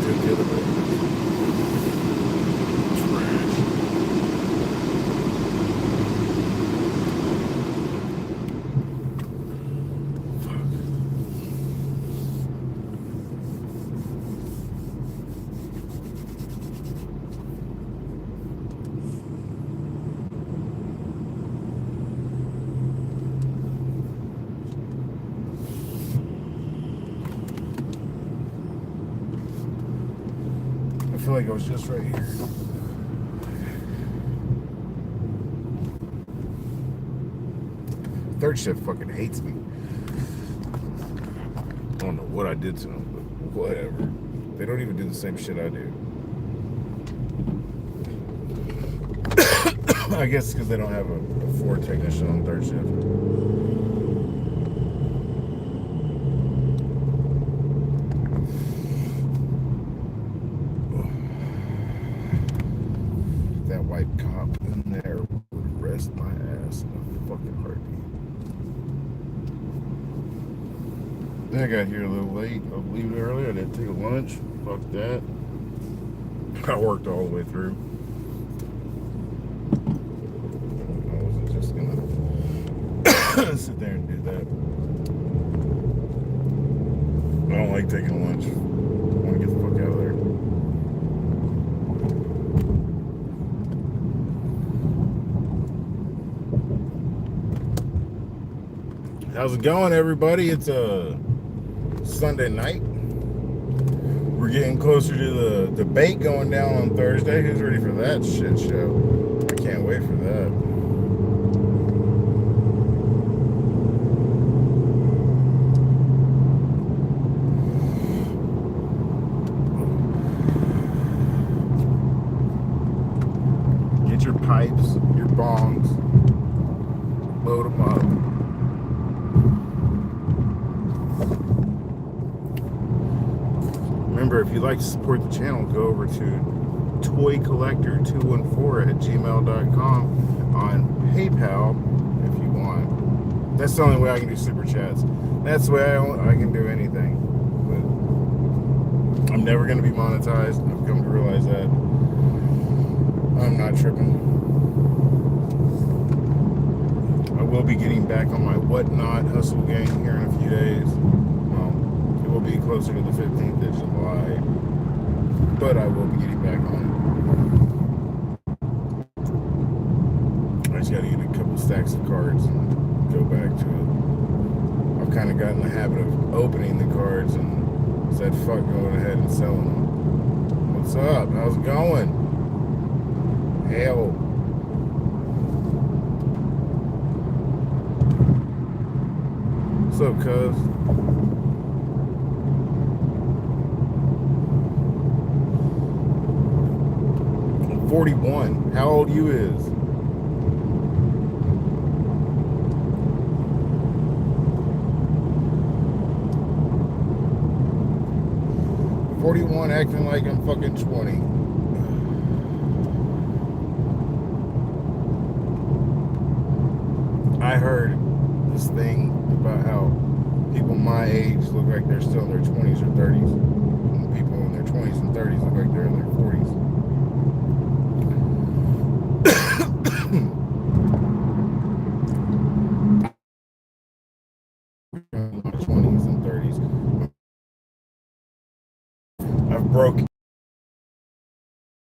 took the other way. Trash. I feel like I was just right here. Third shift fucking hates me. I don't know what I did to them, but whatever. They don't even do the same shit I do. I guess because they don't have a Ford technician on third shift. That white cop in there would rest my ass in a fucking heartbeat. I got here a little late. I was leaving early. I didn't take a lunch. Fuck that. I worked all the way through. I wasn't just gonna sit there and do that. I don't like taking lunch. I want to get the fuck out of there. How's it going, everybody? It's a Sunday night. We're getting closer to the debate going down on Thursday. Who's ready for that shit show? I can't wait for that. Get your pipes, your bongs, load them up. Remember, if you'd like to support the channel, go over to toycollector214@gmail.com on PayPal if you want. That's the only way I can do super chats. That's the way I can do anything. But I'm never going to be monetized. I've come to realize that. I'm not tripping. I will be getting back on my Whatnot hustle gang here in a few days. Will be closer to the 15th of July, but I will be getting back on it. I just gotta get a couple stacks of cards and go back to it. I've kind of gotten the habit of opening the cards and said fuck going ahead and selling them. What's up? How's it going? Hell. What's up, cuz? 41. How old you is? Acting like I'm fucking 20. I heard this thing about how people my age look like they're still in their 20s or 30s. And people in their 20s and 30s look like they're in their 40s. In my 20s and 30s. I've broken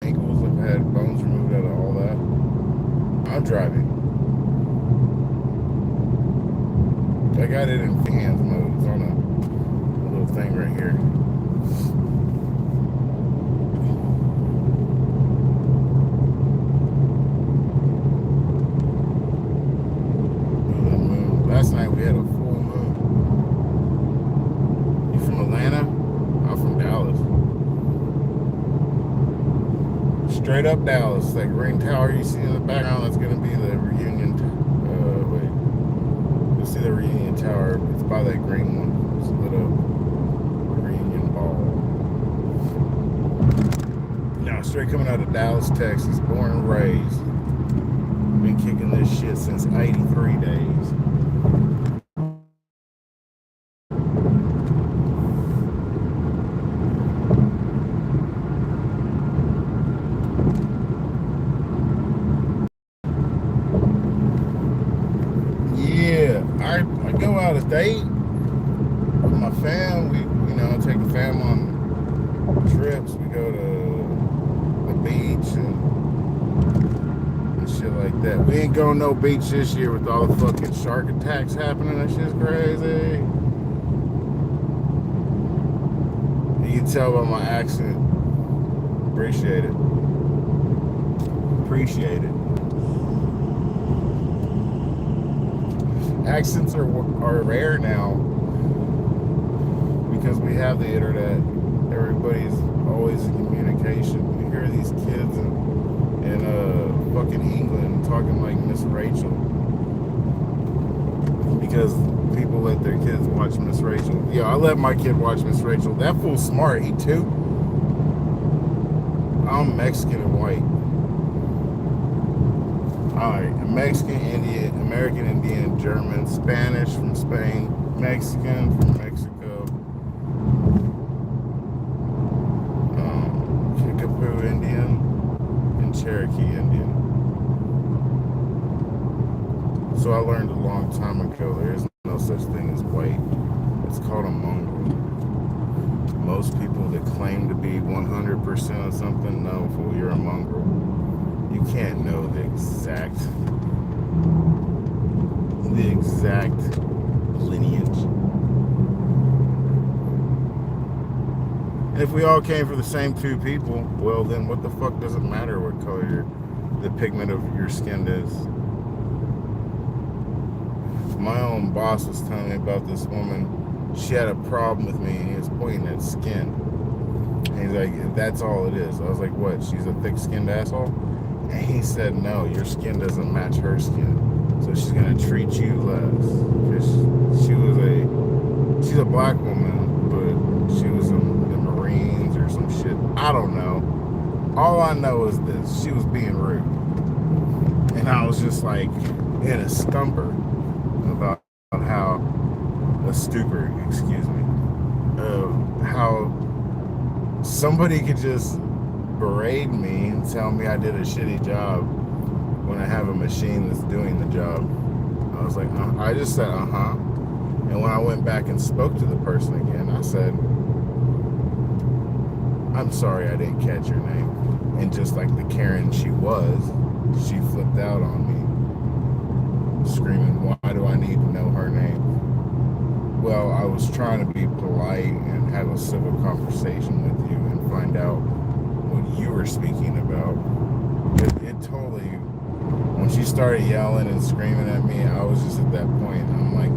ankles, I've had bones removed out of all that. I'm driving. I got it in hands mode. It's on a little thing right here. Last night we had a full moon. You from Atlanta? I'm from Dallas. Straight up Dallas. That green tower you see in the background, that's going to be the reunion. Wait. You'll see the reunion tower. It's by that green one. It's lit up. Reunion ball. Now, straight coming out of Dallas, Texas. Born and raised. Been kicking this shit since 83 days. take the fam on trips. We go to the beach and shit like that. We ain't going no beach this year with all the fucking shark attacks happening. That shit's crazy. You can tell by my accent. Appreciate it. Appreciate it. Accents are rare now because we have the internet. Everybody's always in communication. You hear these kids in fucking England talking like Miss Rachel because people let their kids watch Miss Rachel. Yeah, I let my kid watch Miss Rachel. That fool's smart. He too. I'm Mexican and white. Alright, Mexican, Indian, American Indian, German, Spanish from Spain, Mexican from Mexico, Kickapoo Indian, and Cherokee Indian. So I learned a long time ago there is no such thing as white. It's called a mongrel. Most people that claim to be 100% of something, no, fool, you're a mongrel. You can't know the exact lineage. And if we all came from the same two people, well then what the fuck does it matter what color the pigment of your skin is? My own boss was telling me about this woman. She had a problem with me and he was pointing at skin. And he's like, that's all it is. I was like, what? She's a thick-skinned asshole? And he said, no, your skin doesn't match her skin. So she's going to treat you less. She's a black woman, but she was in the Marines or some shit. I don't know. All I know is this. She was being rude. And I was just like in a stumper about how, a stupor, excuse me, how somebody could just berate me and tell me I did a shitty job when I have a machine that's doing the job. I was like, I just said, And when I went back and spoke to the person again, I said, I'm sorry I didn't catch your name. And just like the Karen she was, she flipped out on me, screaming, why do I need to know her name? Well, I was trying to be polite and have a civil conversation with you and find out what you were speaking about. It totally, when she started yelling and screaming at me, I was just at that point, I'm like,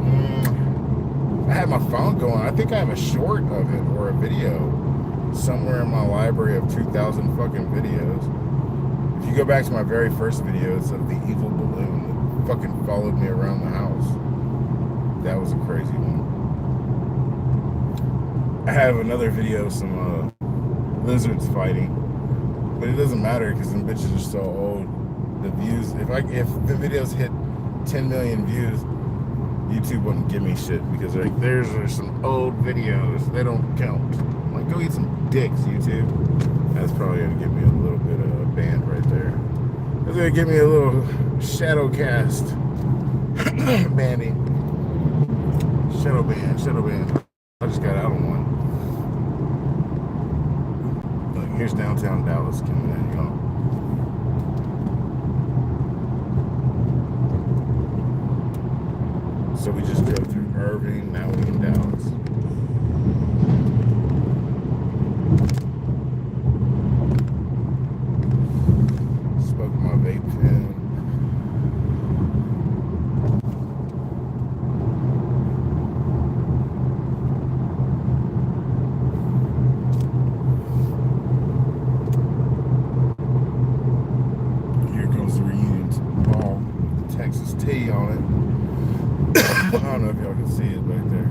I had my phone going. I think I have a short of it or a video somewhere in my library of 2,000 fucking videos. If you go back to my very first videos of the evil balloon that fucking followed me around the house, that was a crazy one. I have another video of some lizards fighting, but it doesn't matter because them bitches are so old. The views, if the videos hit 10 million views, YouTube wouldn't give me shit because they're like, there's some old videos, they don't count. I'm like, go eat some dicks, YouTube. That's probably gonna give me a little bit of a band right there. That's gonna give me a little shadow cast banding. Shadow band. I just got out of one. Look, here's downtown Dallas coming in, y'all. So we just drove through Irving, now we're in Dallas. Spoke my vape pen. Here comes the reunion ball with the Texas T on it. I don't know if y'all can see it back there.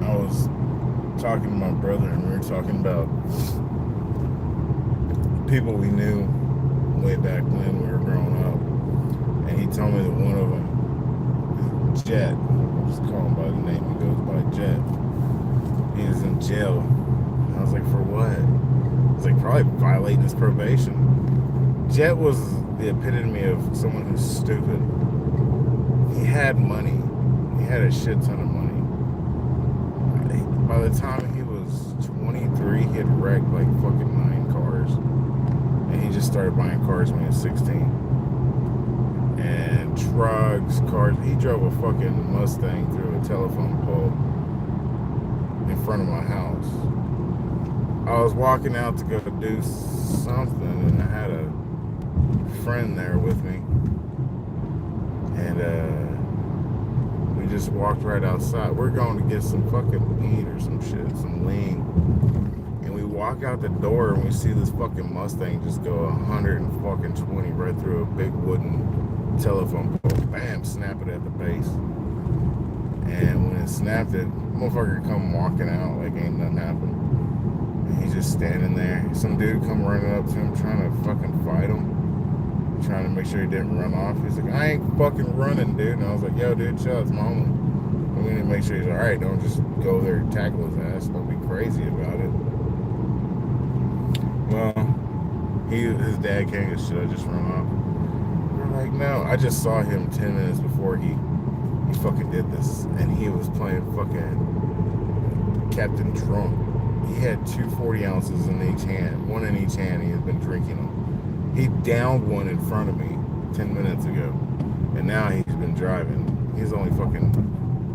I was talking to my brother and we were talking about people we knew way back when we were growing up. And he told me that one of them is Jet. I'll just call him by the name he goes by, Jet. He was in jail. I was like, for what? It's like probably violating his probation. Jet was the epitome of someone who's stupid. He had money. He had a shit ton of money. By the time he was 23, he had wrecked like fucking 9 cars. And he just started buying cars when he was 16. And trucks, cars. He drove a fucking Mustang through a telephone pole in front of my house. I was walking out to go do something, and I had a friend there with me. And we just walked right outside. We're going to get some fucking weed or some shit, some lean. And we walk out the door and we see this fucking Mustang just go 120 right through a big wooden telephone pole. Bam, snap it at the base. And when it snapped it, motherfucker come walking out like ain't nothing happened. And he's just standing there. Some dude come running up to him trying to fucking fight him. Trying to make sure he didn't run off. He's like, I ain't fucking running, dude. And I was like, yo, dude, chill, it's my homie. And we need to make sure he's alright. Don't just go there and tackle his ass. Don't be crazy about it. Well, his dad came and should I just run off? We're like, no. I just saw him 10 minutes before he fucking did this. And he was playing fucking Captain Drunk. He had 2 40 ounces in each hand. One in each hand. He had been drinking them. He downed one in front of me 10 minutes ago. And now he's been driving. He's only fucking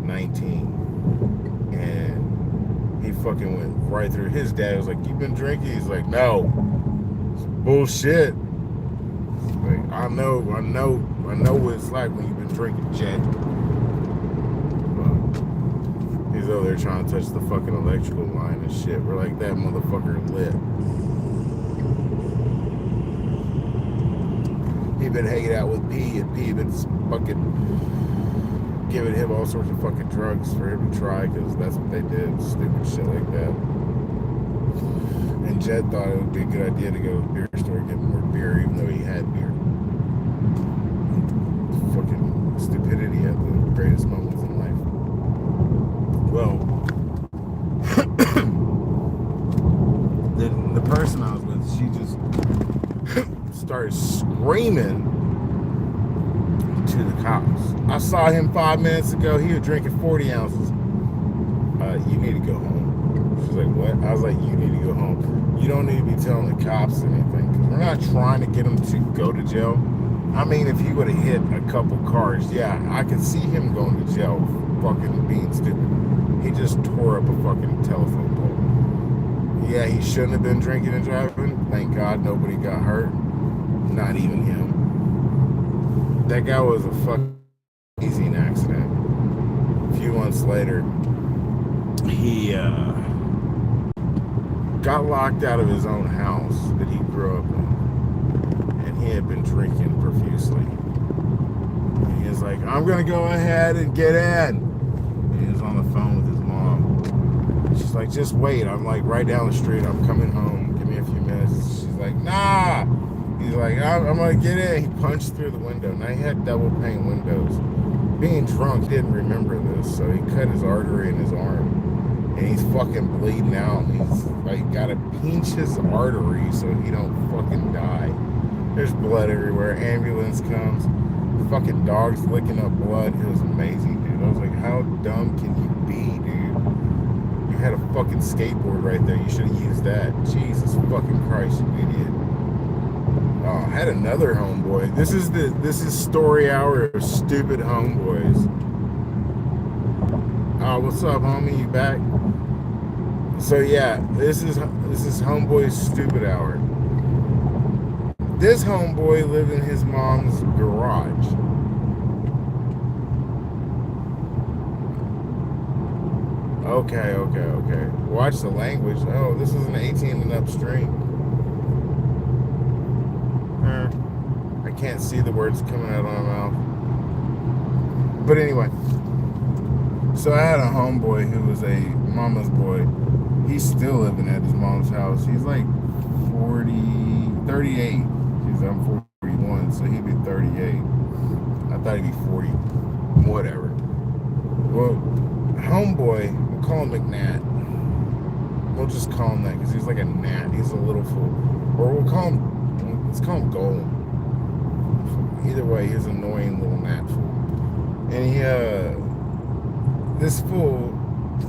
19. And he fucking went right through. His dad was like, you been drinking? He's like, no. It's bullshit. Like, I know what it's like when you've been drinking, Jet. He's over there trying to touch the fucking electrical line and shit. We're like, that motherfucker lit. He been hanging out with P, and P been fucking giving him all sorts of fucking drugs for him to try, because that's what they did, stupid shit like that. And Jed thought it would be a good idea to go to the beer store and get more beer, even though he had beer. Fucking stupidity at the greatest moments in life. Well, the person I was with, she just started screaming to the cops. I saw him 5 minutes ago. He was drinking 40 ounces. You need to go home. She's like, what? I was like, you need to go home. You don't need to be telling the cops anything, because we're not trying to get him to go to jail. I mean, if he would have hit a couple cars, yeah, I could see him going to jail for fucking being stupid. He just tore up a fucking telephone pole. Yeah, he shouldn't have been drinking and driving. Thank God nobody got hurt. Not even him. That guy was a fucking easy accident. A few months later, he got locked out of his own house that he grew up in. And he had been drinking profusely. And he was like, I'm going to go ahead and get in. And he was on the phone with his mom. She's like, just wait. I'm like right down the street. I'm coming home. Give me a few minutes. She's like, nah. He's like, I'm going to get in. He punched through the window. Now, he had double pane windows. Being drunk, he didn't remember this, so he cut his artery in his arm. And he's fucking bleeding out. He's like, got to pinch his artery so he don't fucking die. There's blood everywhere. Ambulance comes. Fucking dogs licking up blood. It was amazing, dude. I was like, how dumb can you be, dude? You had a fucking skateboard right there. You should have used that. Jesus fucking Christ, you idiot. Oh, I had another homeboy. This is story hour of stupid homeboys. Oh, what's up, homie? You back? So yeah, this is homeboy's stupid hour. This homeboy lived in his mom's garage. Okay. Watch the language. Oh, this is an 18 and up stream. I can't see the words coming out of my mouth. But anyway, so I had a homeboy who was a mama's boy. He's still living at his mom's house. He's like 38. I'm 41, so he'd be 38. I thought he'd be 40. Whatever. Well, homeboy, we'll call him McNatt. We'll just call him that because he's like a gnat. He's a little fool. Or let's call him Golem. Either way, he's an annoying little gnat fool. And this fool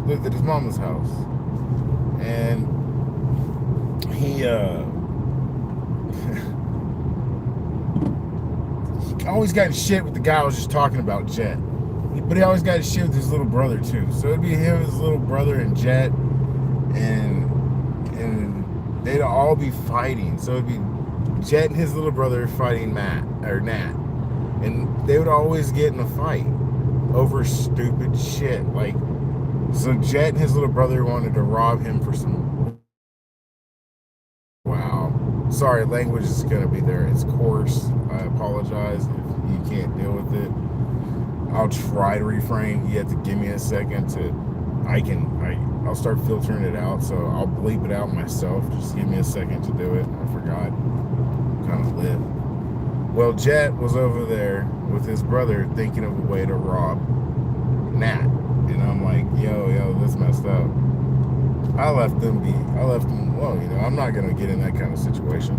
lived at his mama's house. And he always got in shit with the guy I was just talking about, Jet. But he always got in shit with his little brother too. So it'd be him, his little brother, and Jet, and they'd all be fighting. So it'd be Jet and his little brother fighting Nat, and they would always get in a fight over stupid shit. Like, so Jet and his little brother wanted to rob him for some. Wow, sorry, language is gonna be there. It's coarse. I apologize if you can't deal with it. I'll try to refrain. You have to give me a second to. I'll start filtering it out, so I'll bleep it out myself. Just give me a second to do it. I forgot. Kind of lit. Well, Jet was over there with his brother thinking of a way to rob Nat. And I'm like, yo, this messed up. I left them alone, you know. I'm not going to get in that kind of situation.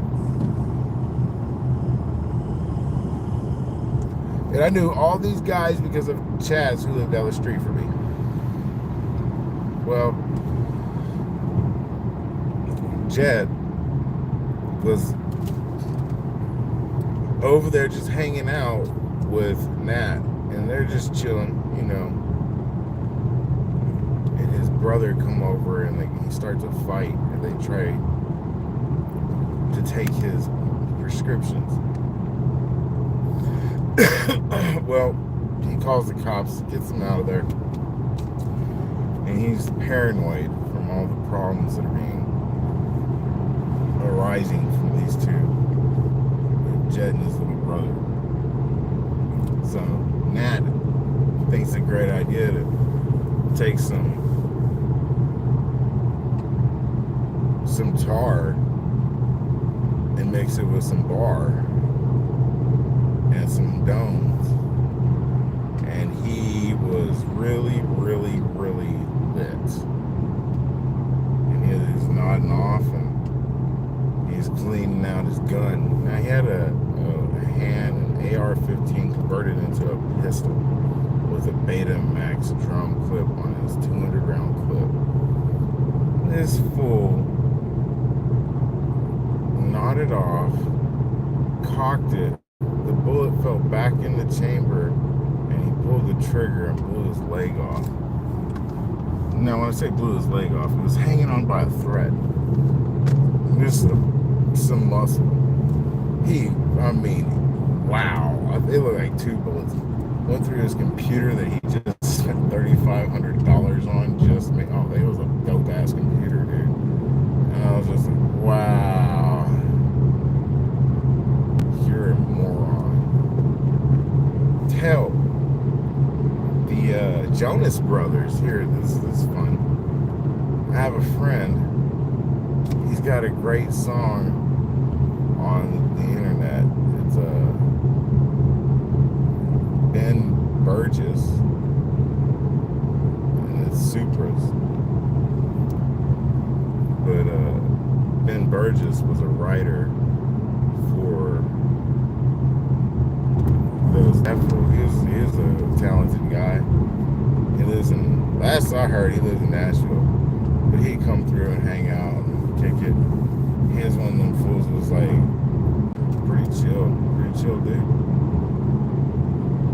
And I knew all these guys because of Chaz who lived down the street from me. Well, Jed was over there just hanging out with Nat, and they're just chilling, you know. And his brother come over, and he starts a fight, and they try to take his prescriptions. Well, he calls the cops, gets them out of there, and he's paranoid from all the problems that are arising from these two, Jet and his little brother. So Nat thinks it's a great idea to take some tar and mix it with some bar and some domes, and he was really, really, really lit. And he's nodding off, and he's cleaning out his gun. Now he had an AR-15 converted into a pistol with a Beta Max drum clip on his 200-round clip. This fool nodded off, cocked it. The bullet fell back in the chamber, and he pulled the trigger and blew his leg off. Now, when I say blew his leg off, it was hanging on by a thread. Just some muscle. Wow. It looked like two bullets went through his computer that he just spent $3,500 on just to make. Oh, it was a dope ass computer, dude. And I was just like, wow. You're a moron. Tell the Jonas Brothers here. This is fun. I have a friend. He's got a great song on the internet. It's Ben Burgess, and it's Supras. But Ben Burgess was a writer for those. He was a talented guy. He lives in. Last I heard, he lives in Nashville. But he'd come through and hang out and kick it. He was one of them fools who was like pretty chill dude.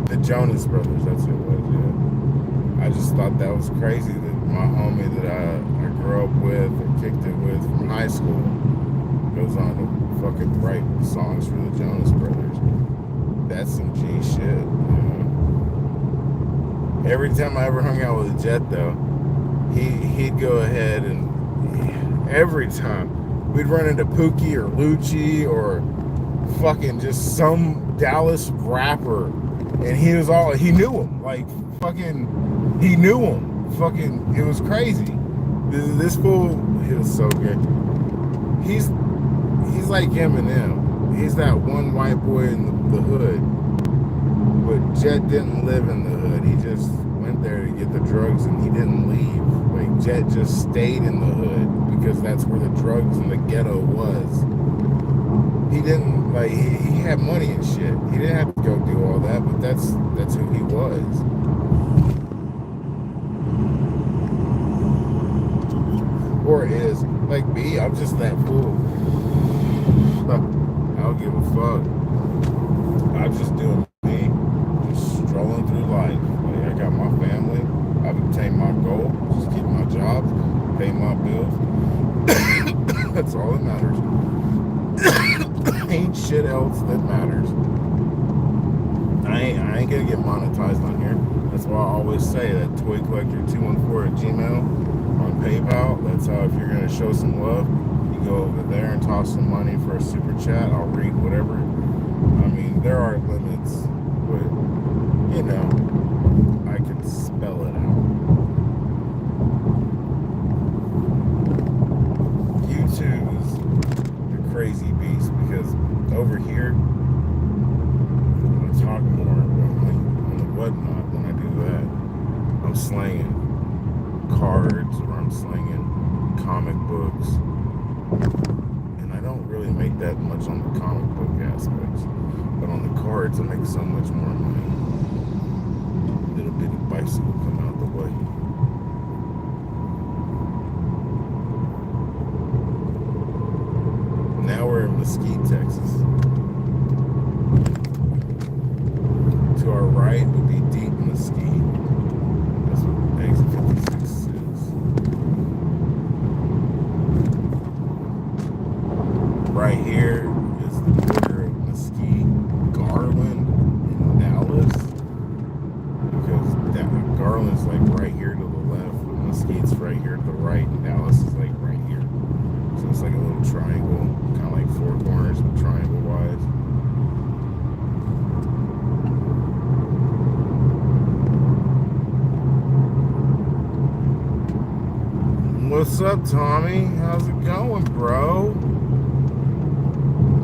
The Jonas Brothers, that's who it was, yeah. I just thought that was crazy that my homie that I grew up with or kicked it with from high school goes on to fucking write songs for the Jonas Brothers. That's some G shit, you know. Every time I ever hung out with a Jet though, he'd go ahead and every time we'd run into Pookie or Lucci or fucking just some Dallas rapper, and he knew him, like fucking, he knew him, fucking, it was crazy. This fool, he was so good. He's like Eminem. He's that one white boy in the hood, but Jet didn't live in the hood. He just went went there to get the drugs, and he didn't leave. Like, Jet just stayed in the hood because that's where the drugs in the ghetto was. He didn't, like, he had money and shit. He didn't have to go do all that, but that's who he was. Or is. Like me, I'm just that fool. I don't give a fuck. I'm just doing me, just strolling through life. Like, I got my family, I've obtained my goal, just keep my job, pay my bills. That's all that matters. Ain't shit else that matters. I ain't gonna get monetized on here. That's why I always say that toycollector214@gmail on PayPal. That's how, if you're gonna show some love, you go over there and toss some money for a super chat. I'll read whatever. I mean, there are limits, but you know, I can spell it out. YouTube is a crazy beast because over here, I talk more on the whatnot when I do that. I'm slanging cards, or I'm slanging comic books, and I don't really make that much on the comic book aspects, but on the cards I make so much more money. Little bitty bicycle come out the way. Now we're in Mesquite, Texas. To our right would be Deep Mesquite. That's what exit 56 is. Right here is the border of Mesquite, Garland, and Dallas. Because Garland's like right here to the left, but Mesquite's right here to the right, and Dallas is like right here. So it's like a little triangle, kind of like four corners, but triangle wise. What's up, Tommy? How's it going, bro?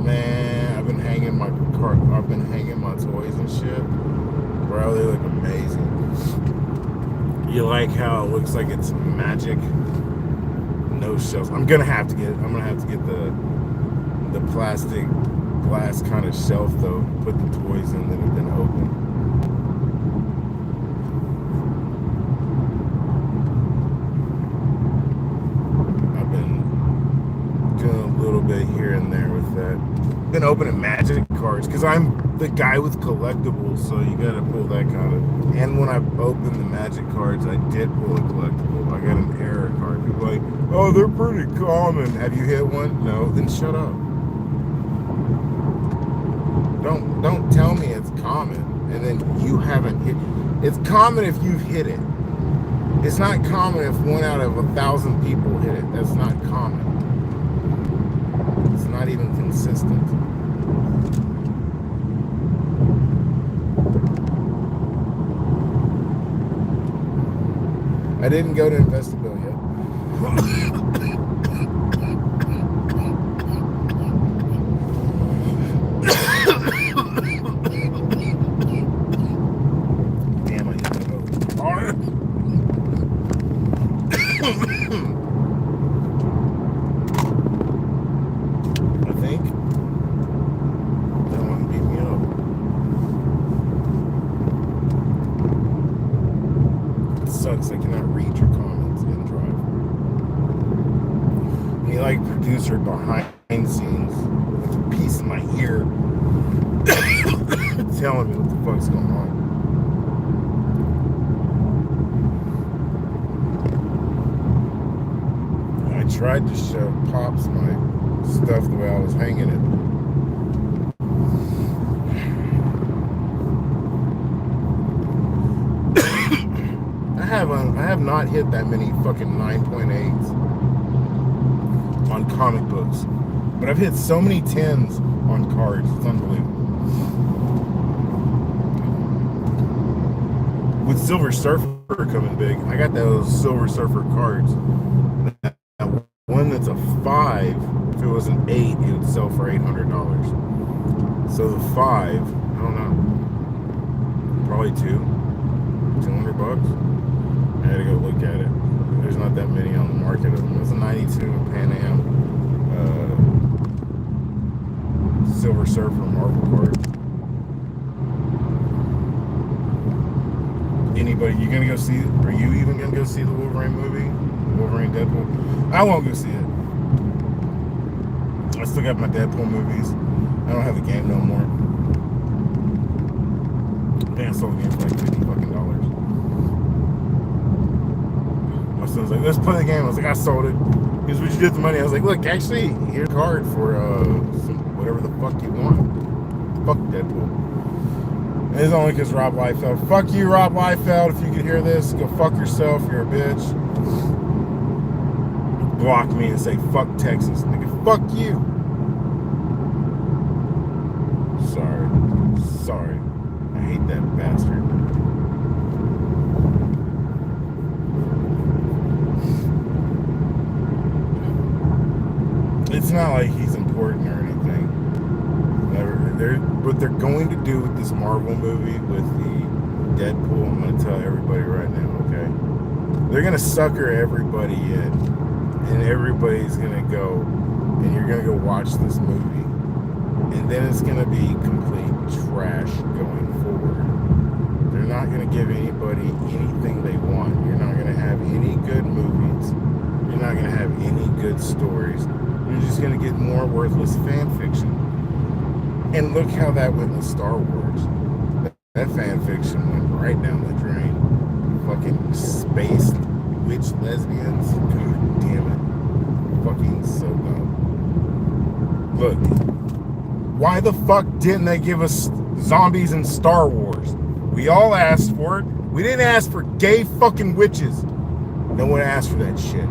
Man, I've been hanging my toys and shit. Bro, they look amazing. You like how it looks like it's magic? No shells. I'm gonna have to get the plastic glass kind of shelf though. Put the toys in that have been open. Bit here and there with that. Been opening magic cards because I'm the guy with collectibles, so you gotta pull that kind of. And when I opened the magic cards, I did pull a collectible. I got an error card. People are like, oh, they're pretty common. Have you hit one? No, then shut up. Don't tell me it's common and then you haven't hit. It's common if you've hit it. It's not common if 1 out of 1,000 people hit it. That's not common. It's not even consistent. I didn't go to Investibill yet. Damn, I hit that over hard. Sucks, I cannot read your comments in Drive. And you like producer behind scenes with a piece in my ear telling me what the fuck's going on. I tried to show Pops my stuff the way I was hanging it. I have not hit that many fucking 9.8s on comic books, but I've hit so many 10s on cards. It's unbelievable. With Silver Surfer coming big, I got those Silver Surfer cards. That one that's a 5, if it was an 8, it would sell for $800. So the 5, I don't know, probably 2. $200. I had to go look at it. There's not that many on the market of them. It was a 92 Pan Am Silver Surfer Marvel card. Anybody, you gonna go see? Are you even gonna go see the Wolverine movie? Wolverine Deadpool? I won't go see it. I still got my Deadpool movies. I don't have the game no more. Man, I sold the game for like $50 fucking. My son's like, let's play the game. I was like, I sold it. He goes, what'd you do with the money? I was like, look, actually, here's a card for whatever the fuck you want. Fuck Deadpool. And it's only because Rob Liefeld. Fuck you, Rob Liefeld. If you could hear this, go fuck yourself. You're a bitch. Block me and say, fuck Texas. Nigga, fuck you. Sorry. I hate that bastard. It's not like he's important or anything. What they're going to do with this Marvel movie, with the Deadpool, I'm going to tell everybody right now, okay? They're going to sucker everybody in, and everybody's going to go, and you're going to go watch this movie, and then it's going to be complete trash going forward. They're not going to give anybody anything they want. You're not going to have any good movies. You're not going to have any good stories. You're just going to get more worthless fan fiction. And look how that went with Star Wars. That fan fiction went right down the drain. Fucking space witch lesbians. God damn it. Fucking so dumb. Look. Why the fuck didn't they give us zombies in Star Wars? We all asked for it. We didn't ask for gay fucking witches. No one asked for that shit.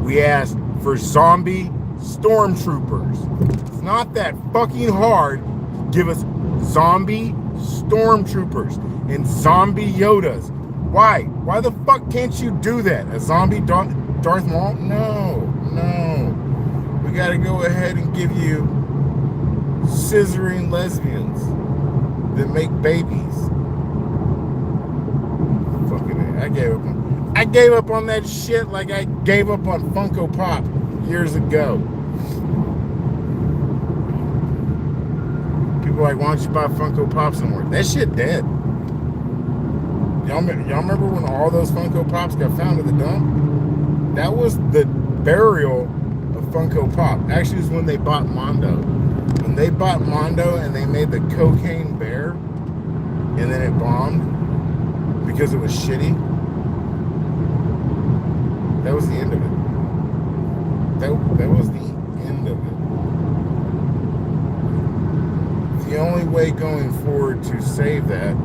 We asked for zombie stormtroopers. It's not that fucking hard. Give us zombie stormtroopers and zombie Yodas. Why? Why the fuck can't you do that? A zombie Darth Maul? No. We gotta go ahead and give you scissoring lesbians that make babies. Fucking I gave up on that shit like I gave up on Funko Pop years ago. People are like, why don't you buy Funko Pops anymore? That shit dead. Y'all remember when all those Funko Pops got found in the dump? That was the burial of Funko Pop. Actually, it was when they bought Mondo. When they bought Mondo and they made the cocaine bear, and then it bombed because it was shitty. That was the end of it. That was the end of it. The only way going forward to save that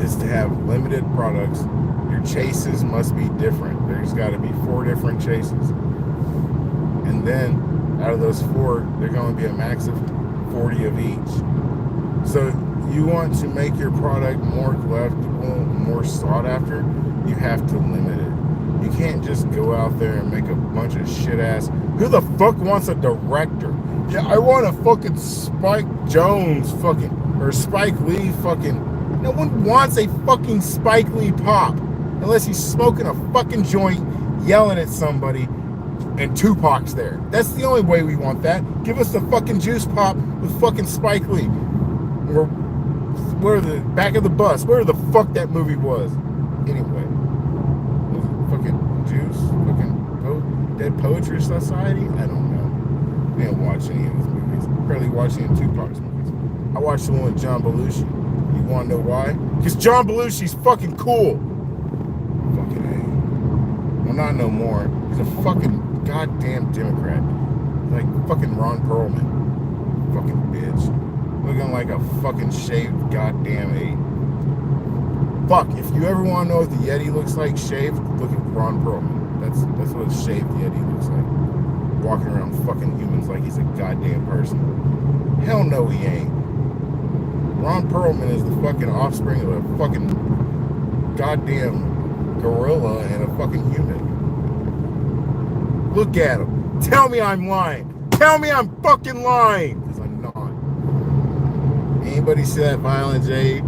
is to have limited products. Your chases must be different. There's got to be 4 different chases. And then out of those 4, they're going to be a max of 40 of each. So you want to make your product more collectible, more sought after, you have to limit it. You can't just go out there and make a bunch of shit ass. Who the fuck wants a director? Yeah, I want a fucking Spike Jones fucking, or Spike Lee fucking. No one wants a fucking Spike Lee pop unless he's smoking a fucking joint, yelling at somebody, and Tupac's there. That's the only way we want that. Give us the fucking juice pop with fucking Spike Lee. Or where the back of the bus, where the fuck that movie was. Anyway, was it fucking juice? Fucking Dead Poetry Society? I don't know. We didn't watch any of these movies. Barely watched any of Tupac's movies. I watched the one with John Belushi. You want to know why? Because John Belushi's fucking cool. Fucking A. Well, not no more. He's a fucking goddamn Democrat. Like fucking Ron Perlman. Fucking bitch. Looking like a fucking shaved goddamn A. Fuck, if you ever want to know what the Yeti looks like shaved, look at Ron Perlman. That's what a shaved Yeti looks like. Walking around fucking humans like he's a goddamn person. Hell no he ain't. Ron Perlman is the fucking offspring of a fucking goddamn gorilla and a fucking human. Look at him. Tell me I'm lying. Tell me I'm fucking lying. Because I'm not. Anybody see that Violent J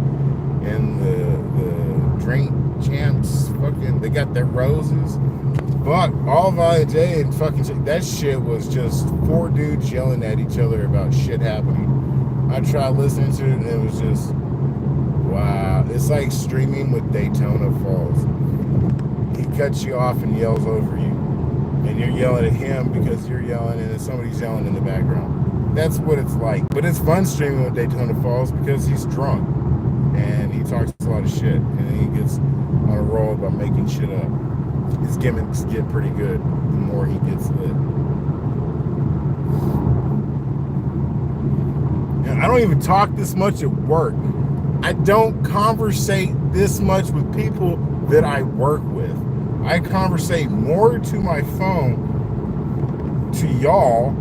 and the drink champs, fucking, they got their roses. But all Valley J and fucking that shit was just four dudes yelling at each other about shit happening. I tried listening to it and it was just, wow. It's like streaming with Daytona Falls. He cuts you off and yells over you. And you're yelling at him because you're yelling and somebody's yelling in the background. That's what it's like. But it's fun streaming with Daytona Falls because he's drunk. And he talks a lot of shit. And then he gets on a roll about making shit up. His gimmicks get pretty good the more he gets lit. And I don't even talk this much at work. I don't conversate this much with people that I work with. I conversate more to my phone, to y'all,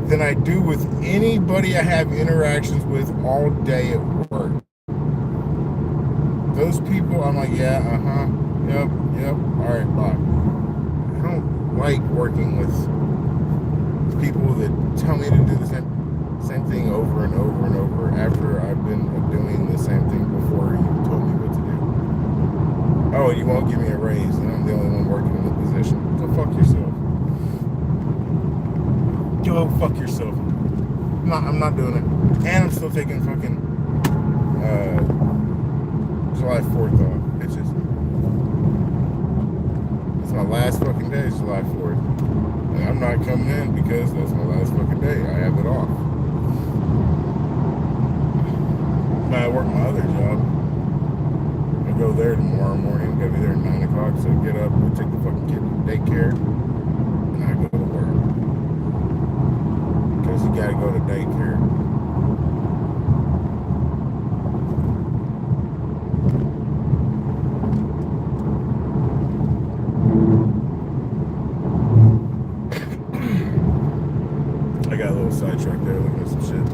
than I do with anybody I have interactions with all day at work. Those people, I'm like, yeah, yep, all right, bye. I don't like working with people that tell me to do the same thing over and over and over after I've been doing the same thing before you told me what to do. Oh, you won't give me a raise, and I'm the only one working in the position. Go fuck yourself. Go fuck yourself. I'm not doing it. And I'm still taking fucking July 4th off, bitches. It's my last fucking day, is July 4th. And I'm not coming in because that's my last fucking day. I have it off. Now I work my other job. I go there tomorrow morning. Gotta be there at 9 o'clock. So I get up, we take the fucking kid to daycare, and I go to work. Because you gotta go to daycare. I got a little sidetracked there looking at some shit.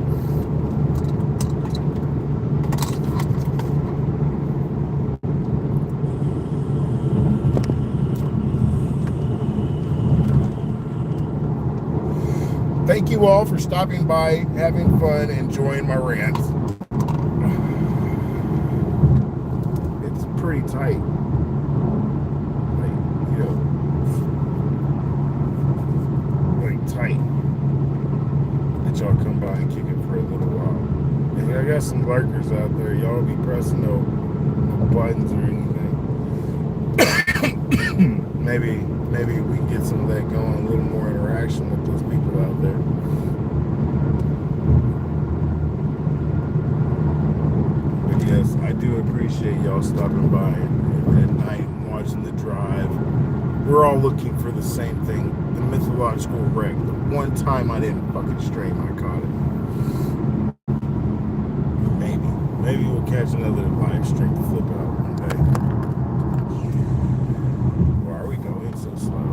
Thank you all for stopping by, having fun, enjoying my rants. It's pretty tight. Like, you know, like tight. That y'all come by and kick it for a little while. And I got some lurkers out there. Y'all be pressing no buttons or anything. Maybe we can get some of that going, a little more interaction with those people out there. But yes, I do appreciate y'all stopping by at night and watching the drive. We're all looking for the same thing, the mythological wreck. The one time I didn't fucking stream, I caught it. Maybe we'll catch another live stream to flip out one day. So slow.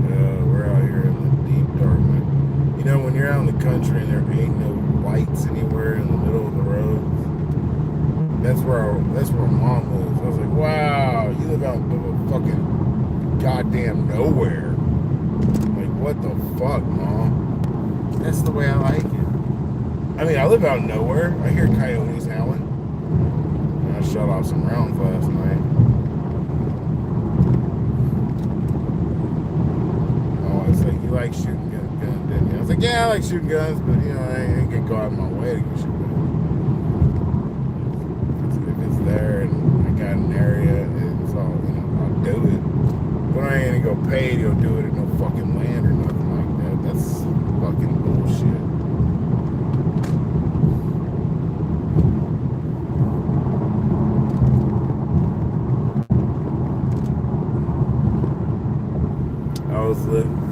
Yeah, we're out here in the deep dark night. You know, when you're out in the country and there ain't no lights anywhere in the middle of the road, that's where Mom lives. I was like, wow, you live out in fucking goddamn nowhere. Like, what the fuck, Mom? That's the way I like it. I mean, I live out in nowhere. I hear coyotes howling. I shot off some rounds last night. Oh, it's like, you like shooting guns, didn't you? I was like, yeah, I like shooting guns, but, you know, I ain't gonna go out of my way to go shoot guns. If it's there and I got an area, it's all, you know, I'll do it. But I ain't gonna go pay to go do it at no fucking land or nothing like that. That's fucking bullshit.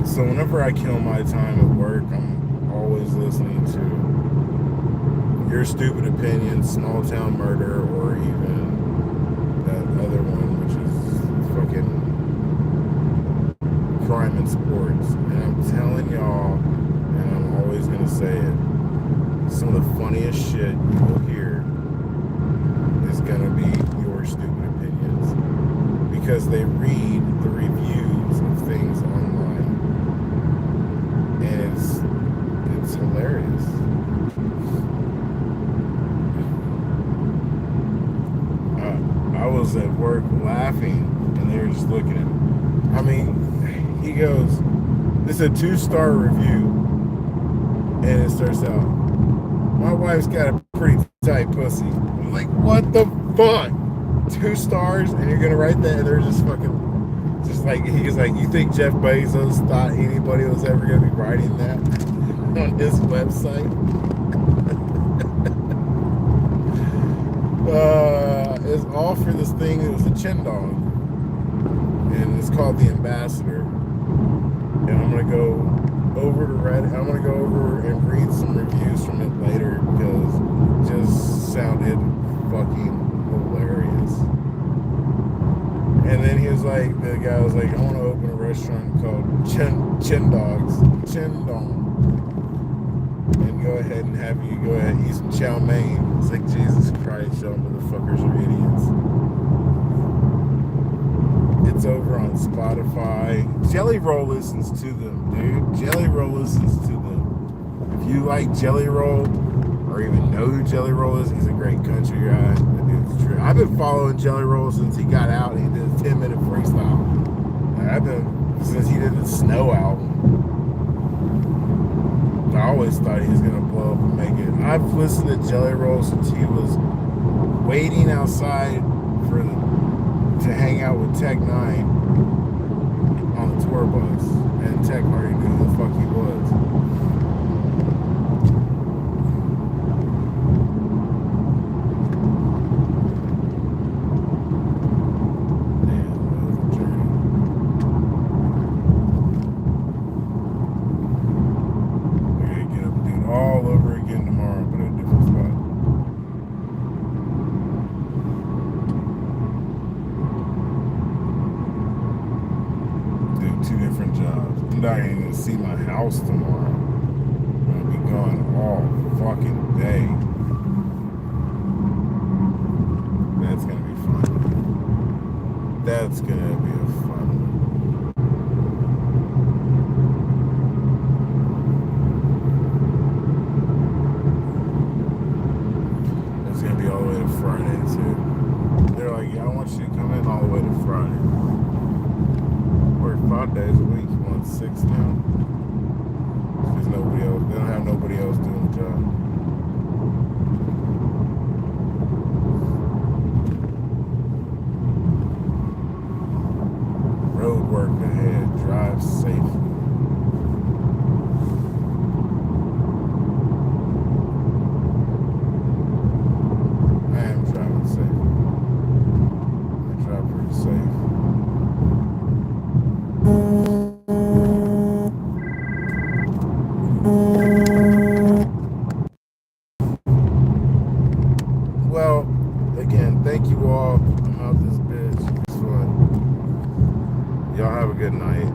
So whenever I kill my time at work, I'm always listening to Your Stupid Opinion, Small Town Murder, or even that other one, which is fucking Crime and Sports. And I'm telling y'all, and I'm always gonna say it, some of the funniest shit you will hear is gonna be Your Stupid Opinions, because they read the reviews of things online. And it's work laughing, and they were just looking at him. I mean, he goes, "This is a 2-star review," and it starts out, "My wife's got a pretty tight pussy." I'm like, what the fuck? 2 stars, and you're gonna write that? And they're just fucking, just like, he's like, "You think Jeff Bezos thought anybody was ever gonna be writing that on his website?" It's all for this thing. It was a chin dog, and it's called the Ambassador. And I'm gonna go over to Reddit. I'm gonna go over and read some reviews from it later because it just sounded fucking hilarious. And then he was like, the guy was like, "I want to open a restaurant called Chin Dogs, Chin Dong, and go ahead and have you go ahead and eat some chow mein." It's like, Jesus Christ, y'all motherfuckers are idiots. It's over on Spotify. Jelly Roll listens to them, dude. Jelly Roll listens to them. If you like Jelly Roll, or even know who Jelly Roll is, he's a great country guy. That dude's true. I've been following Jelly Roll since he got out and he did a 10-minute freestyle. I've been since he did the Snow album. I always thought he was gonna blow up and make it. I've listened to Jelly Roll since he was waiting outside to hang out with Tech 9 on the tour bus, and Tech already knew who the fuck he was. Damn, that was a journey. We're gonna get up and do it all over again tomorrow, but at a different spot. Do 2 different jobs. I'm not even gonna see my house tomorrow. I'm gonna be gone all fucking day. That's gonna be fun. That's gonna be a fun one. It's gonna be all the way to Friday too. They're like, "Yeah, I want you to come in all the way to Friday." Work 5 days a week. You want 6 now? There's nobody else. They don't have nobody else doing the job. Road work ahead. Drive safely. I am driving safe. I drive pretty safe. Well, again, thank you all. I'm out this bitch. It's fun. Y'all have a good night.